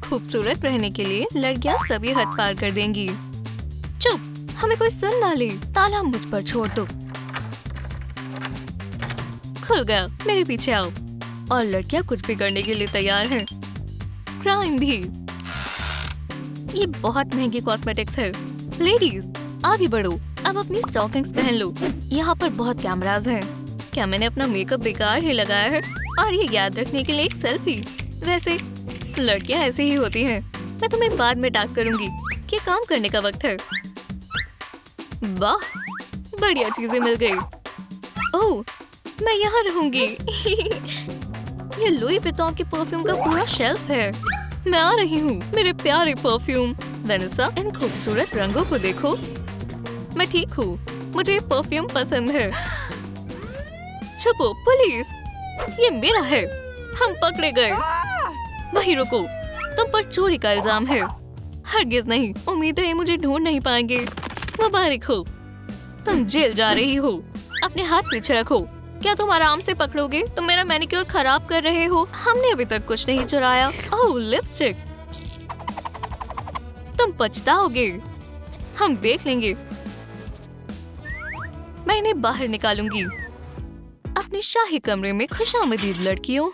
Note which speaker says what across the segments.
Speaker 1: खूबसूरत रहने के लिए लड़कियां सभी हद पार कर देंगी। चुप, हमें कोई सुन ना ले। ताला मुझ पर छोड़ दो। खुल गया, मेरे पीछे आओ। और लड़कियां कुछ भी करने के लिए तैयार हैं। क्राइम भी। ये बहुत महंगी कॉस्मेटिक्स है। लेडीज आगे बढ़ो, अब अपनी स्टॉकिंग्स पहन लो। यहाँ पर बहुत कैमरास हैं। क्या मैंने अपना मेकअप बेकार ही लगाया है? और ये याद रखने के लिए एक सेल्फी। वैसे लड़कियाँ ऐसे ही होती हैं। मैं तुम्हें बाद में टैग करूंगी कि काम करने का वक्त है। वाह, बढ़िया चीजें मिल गई। ओह, मैं यहाँ रहूंगी। ये लुई विटॉन के परफ्यूम का पूरा शेल्फ है। मैं आ रही हूँ मेरे प्यारे परफ्यूम। वेनेसा, इन खूबसूरत रंगों को देखो। मैं ठीक हूँ, मुझे ये परफ्यूम पसंद है। छुपो पुलिस, ये मेरा है। हम पकड़े गए। वहीं रुको, तुम पर चोरी का इल्जाम है। हरगिज नहीं, उम्मीद है ये मुझे ढूंढ नहीं पाएंगे। मुबारक हो, तुम जेल जा रही हो। अपने हाथ पीछे रखो। क्या तुम आराम से पकड़ोगे? तुम मेरा मैनिक्योर खराब कर रहे हो। हमने अभी तक कुछ नहीं चुराया। ओह, लिपस्टिक। तुम पछताओगे। हम देख लेंगे। मैं इन्हें बाहर निकालूंगी। अपने शाही कमरे में खुशामदीद लड़कियों।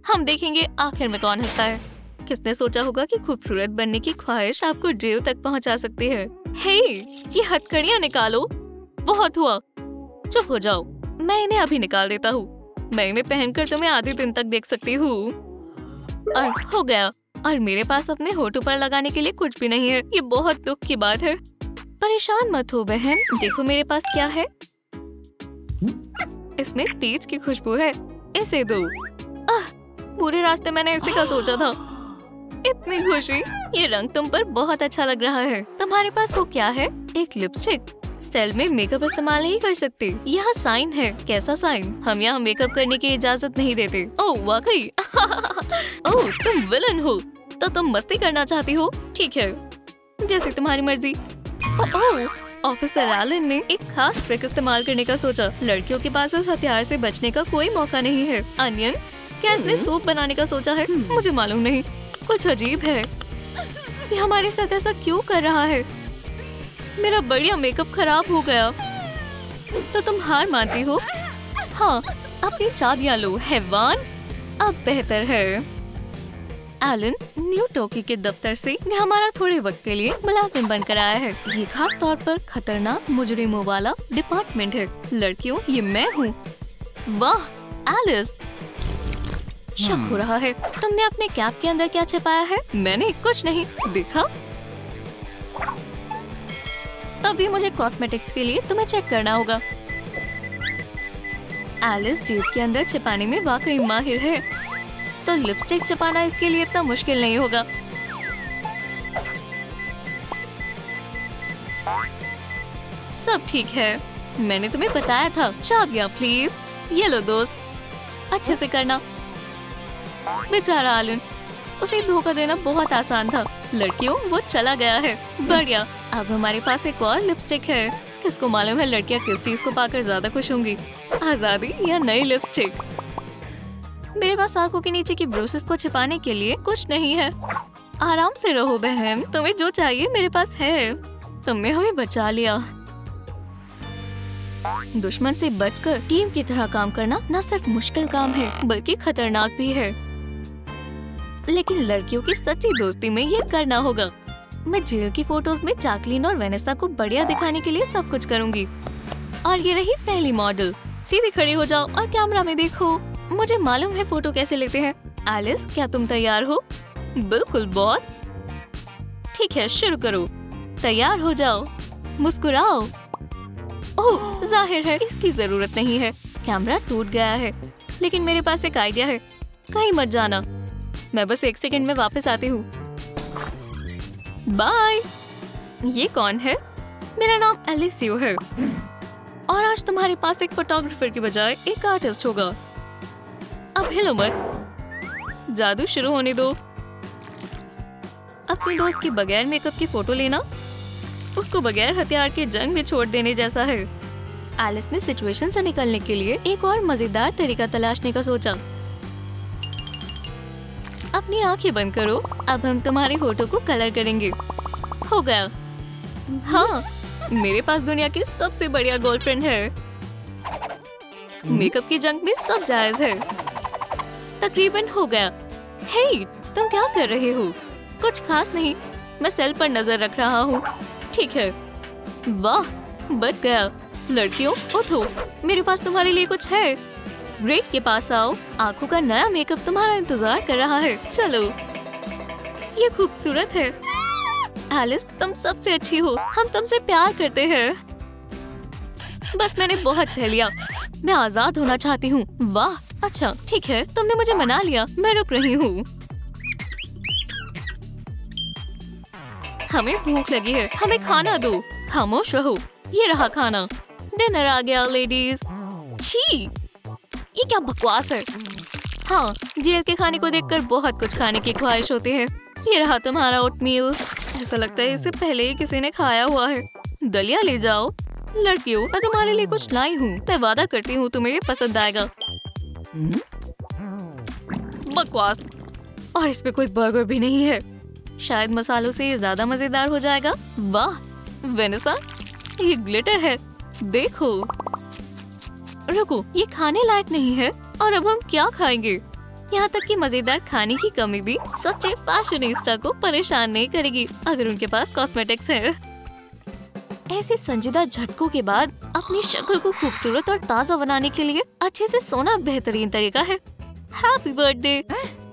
Speaker 1: हम देखेंगे आखिर में कौन हंसता है। किसने सोचा होगा कि खूबसूरत बनने की ख्वाहिश आपको जेल तक पहुंचा सकती है। हे, ये हथकड़ियां निकालो। बहुत हुआ, चुप हो जाओ। मैं इन्हें अभी निकाल देता हूँ। मैं इन्हें पहनकर तुम्हें आधे दिन तक देख सकती हूँ। और हो गया। और मेरे पास अपने होठों पर लगाने के लिए कुछ भी नहीं है। ये बहुत दुख की बात है। परेशान मत हो बहन, देखो मेरे पास क्या है। इसमें पीच की खुशबू है। इसे दो। पूरे रास्ते मैंने इसी का सोचा था। इतनी खुशी। ये रंग तुम पर बहुत अच्छा लग रहा है। तुम्हारे पास वो क्या है? एक लिपस्टिक। सेल में मेकअप इस्तेमाल नहीं कर सकते। यहाँ साइन है। कैसा साइन? हम यहाँ मेकअप करने की इजाजत नहीं देते। ओह वाकई। ओह, तुम विलन हो। तो तुम मस्ती करना चाहती हो? ठीक है, जैसे तुम्हारी मर्जी। ओह, ऑफिसर एलन ने एक खास ट्रिक इस्तेमाल करने का सोचा। लड़कियों के पास उस हथियार से बचने का कोई मौका नहीं है। अनियन, क्या इसने सूप बनाने का सोचा है? मुझे मालूम नहीं, कुछ अजीब है। ये हमारे साथ ऐसा क्यों कर रहा है? मेरा बढ़िया मेकअप खराब हो गया। तो तुम हार मानती हो? हाँ, अपनी चाबियां लो हैवान। अब बेहतर है। एलन न्यू टोकी के दफ्तर से हमारा थोड़े वक्त के लिए मुलाजिम बनकर आया है। ये खास तौर पर खतरनाक मुजरिमों वाला डिपार्टमेंट है। लड़कियों, ये मैं हूँ। वाह एलिस, शक हो रहा है। तुमने अपने कैप के अंदर क्या छिपाया है? मैंने कुछ नहीं देखा। अभी मुझे कॉस्मेटिक्स के लिए तुम्हें चेक करना होगा। एलिस जेब के अंदर छिपाने में वाकई माहिर है, तो लिपस्टिक छिपाना इसके लिए इतना मुश्किल नहीं होगा। सब ठीक है, मैंने तुम्हें बताया था। चाबियां प्लीज। ये लो दोस्त, अच्छे से करना। बेचारा एलन, उसे धोखा देना बहुत आसान था। लड़कियों, वो चला गया है। बढ़िया, अब हमारे पास एक और लिपस्टिक है। किसको मालूम है लड़कियां किस चीज को पाकर ज्यादा खुश होंगी, आजादी या नई लिपस्टिक। मेरे पास आंखों के नीचे की ब्रूसेस को छिपाने के लिए कुछ नहीं है। आराम से रहो बहन, तुम्हें जो चाहिए मेरे पास है। तुमने हमें बचा लिया। दुश्मन से बचकर टीम की तरह काम करना न सिर्फ मुश्किल काम है बल्कि खतरनाक भी है। लेकिन लड़कियों की सच्ची दोस्ती में ये करना होगा। मैं जेल की फोटोज में जैकलीन और वेनेसा को बढ़िया दिखाने के लिए सब कुछ करूंगी। और ये रही पहली मॉडल। सीधी खड़ी हो जाओ और कैमरा में देखो। मुझे मालूम है फोटो कैसे लेते हैं। एलिस, क्या तुम तैयार हो? बिल्कुल बॉस। ठीक है, शुरू करो। तैयार हो जाओ, मुस्कुराओ। ओह, जाहिर है इसकी जरूरत नहीं है। कैमरा टूट गया है, लेकिन मेरे पास एक आइडिया है। कहीं मत जाना, मैं बस 1 सेकंड में वापस आती हूँ। बाय। ये कौन है? मेरा नाम एलिसियो है और आज तुम्हारे पास एक फोटोग्राफर की बजाय एक आर्टिस्ट होगा। अब हिलो मत, जादू शुरू होने दो। अपने दोस्त के बगैर मेकअप की फोटो लेना उसको बगैर हथियार के जंग में छोड़ देने जैसा है। एलिस ने सिचुएशन से निकलने के लिए एक और मजेदार तरीका तलाशने का सोचा। अब अपनी आंखें बंद करो। अब हम तुम्हारे होठों को कलर करेंगे। हो गया। हाँ, मेरे पास दुनिया की सबसे बढ़िया गर्लफ्रेंड है। मेकअप की जंग में सब जायज है। तकरीबन हो गया। हे, तुम क्या कर रहे हो? कुछ खास नहीं, मैं सेल पर नजर रख रहा हूँ। ठीक है। वाह, बच गया। लड़कियों उठो, मेरे पास तुम्हारे लिए कुछ है। ग्रेट के पास आओ, आंखों का नया मेकअप तुम्हारा इंतजार कर रहा है। चलो, ये खूबसूरत है। एलिस, तुम सबसे अच्छी हो, हम तुमसे प्यार करते हैं। बस मैंने बहुत सह लिया, मैं आजाद होना चाहती हूँ। वाह, अच्छा ठीक है, तुमने मुझे मना लिया, मैं रुक रही हूँ। हमें भूख लगी है, हमें खाना दो। खामोश रहो, ये रहा खाना। डिनर आ गया लेडीज। छी, ये क्या बकवास है। हाँ, जेल के खाने को देखकर बहुत कुछ खाने की ख्वाहिश होती है। ये रहा तुम्हारा ओटमील। ऐसा लगता है इसे पहले ही किसी ने खाया हुआ है। दलिया ले जाओ। लड़कियों, मैं तुम्हारे लिए कुछ लाई हूँ, मैं वादा करती हूँ तुम्हें ये पसंद आएगा। बकवास, और इसमें कोई बर्गर भी नहीं है। शायद मसालों से ये ज्यादा मजेदार हो जाएगा। वाह वेनेसा, ये ग्लिटर है, देखो। रुको, ये खाने लायक नहीं है। और अब हम क्या खाएंगे? यहाँ तक कि मजेदार खाने की कमी भी सच्चे फैशनिस्टा को परेशान नहीं करेगी अगर उनके पास कॉस्मेटिक्स है। ऐसे संजीदा झटकों के बाद अपनी शक्ल को खूबसूरत और ताज़ा बनाने के लिए अच्छे से सोना बेहतरीन तरीका है। Happy birthday.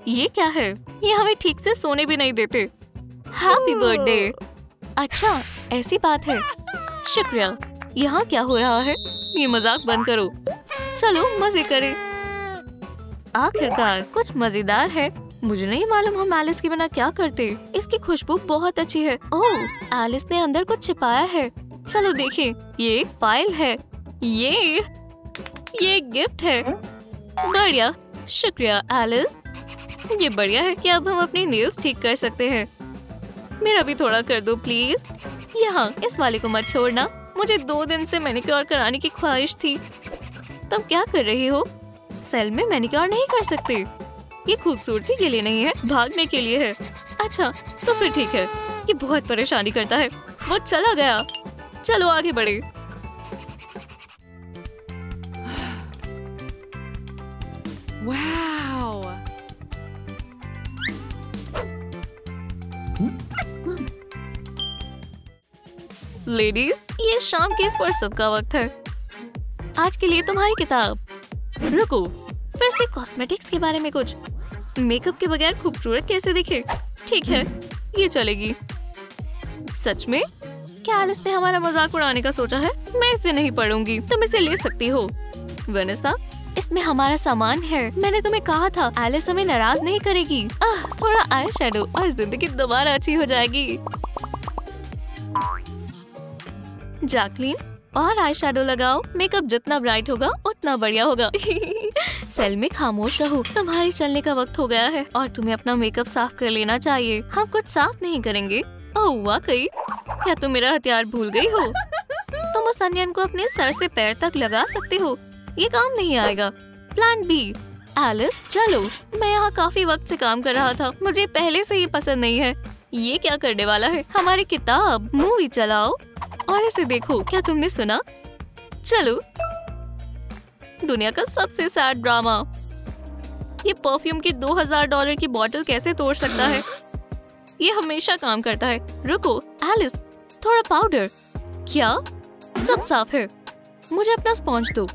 Speaker 1: ये क्या है? ये हमें ठीक से सोने भी नहीं देते। Happy birthday. अच्छा, ऐसी बात है। शुक्रिया। यहाँ क्या हो रहा है? ये मजाक बंद करो, चलो मजे करें। आखिरकार कुछ मजेदार है। मुझे नहीं मालूम हम एलिस के बिना क्या करते। इसकी खुशबू बहुत अच्छी है। ओह, एलिस ने अंदर कुछ छिपाया है। चलो देखें। ये एक फाइल है। ये एक गिफ्ट है। बढ़िया, शुक्रिया एलिस। ये बढ़िया है कि अब हम अपनी नेल्स ठीक कर सकते हैं। मेरा भी थोड़ा कर दो प्लीज। यहाँ, इस वाले को मत छोड़ना। मुझे 2 दिन से मैनिक्योर कराने की ख्वाहिश थी। तुम क्या कर रही हो? सेल में मैनिक्योर नहीं कर सकते। ये खूबसूरती के लिए नहीं है, भागने के लिए है। अच्छा, तो फिर ठीक है। ये बहुत परेशानी करता है। वो चला गया। चलो आगे बढ़े।
Speaker 2: वाओ!
Speaker 1: लेडीज, ये शाम की फुर्सत का वक्त है। आज के लिए तुम्हारी किताब। रुको, फिर से कॉस्मेटिक्स के बारे में कुछ। मेकअप के बगैर खूबसूरत कैसे दिखे? ठीक है, ये चलेगी। सच में? क्या एलिस ने हमारा मजाक उड़ाने का सोचा है? मैं इसे नहीं पढ़ूंगी, तुम इसे ले सकती हो। वेनेसा, इसमें हमारा सामान है। मैंने तुम्हें कहा था एलिस हमें नाराज नहीं करेगी। थोड़ा आई शेडो और जिंदगी दोबारा अच्छी हो जाएगी। जैकलीन, और आई शेडो लगाओ। मेकअप जितना ब्राइट होगा उतना बढ़िया होगा। सेल में खामोश रहो, तुम्हारी चलने का वक्त हो गया है और तुम्हें अपना मेकअप साफ कर लेना चाहिए। हम कुछ साफ नहीं करेंगे। ओह वाकई, क्या तुम मेरा हथियार भूल गई हो? तुम उस अनियन को अपने सर से पैर तक लगा सकते हो। ये काम नहीं आएगा। Plan B. एलिस, चलो। मैं यहाँ काफी वक्त से काम कर रहा था, मुझे पहले से ही पसंद नहीं है। ये क्या करने वाला है? हमारी किताब। मूवी चलाओ और इसे देखो। क्या तुमने सुना? चलो। दुनिया का सबसे सैड ड्रामा। ये परफ्यूम की $2000 की बोतल कैसे तोड़ सकता है? ये हमेशा काम करता है। रुको एलिस, थोड़ा पाउडर। क्या? सब साफ है। मुझे अपना स्पॉन्ज दो।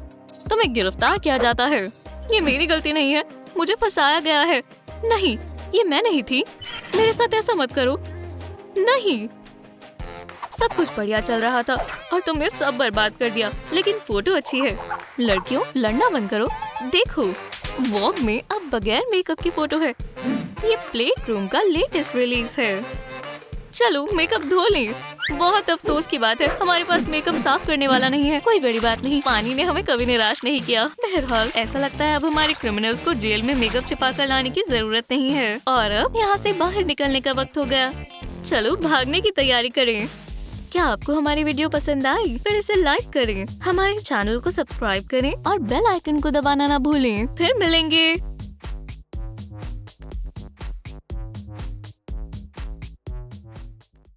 Speaker 1: तुम्हें गिरफ्तार किया जाता है। ये मेरी गलती नहीं है, मुझे फंसाया गया है। नहीं, ये मैं नहीं थी। मेरे साथ ऐसा मत करो। नहीं, सब कुछ बढ़िया चल रहा था और तुमने सब बर्बाद कर दिया। लेकिन फोटो अच्छी है। लड़कियों, लड़ना बंद करो। देखो, वॉग में अब बगैर मेकअप की फोटो है। ये प्लेट रूम का लेटेस्ट रिलीज है। चलो मेकअप धो लें। बहुत अफसोस की बात है, हमारे पास मेकअप साफ करने वाला नहीं है। कोई बड़ी बात नहीं, पानी ने हमें कभी निराश नहीं किया। बहरहाल, ऐसा लगता है अब हमारे क्रिमिनल्स को जेल में मेकअप छिपा कर लाने की जरूरत नहीं है। और अब यहाँ से बाहर निकलने का वक्त हो गया। चलो भागने की तैयारी करें। क्या आपको हमारी वीडियो पसंद आई? फिर इसे लाइक करें, हमारे चैनल को सब्सक्राइब करें और बेल आइकन को दबाना ना भूलें। फिर मिलेंगे।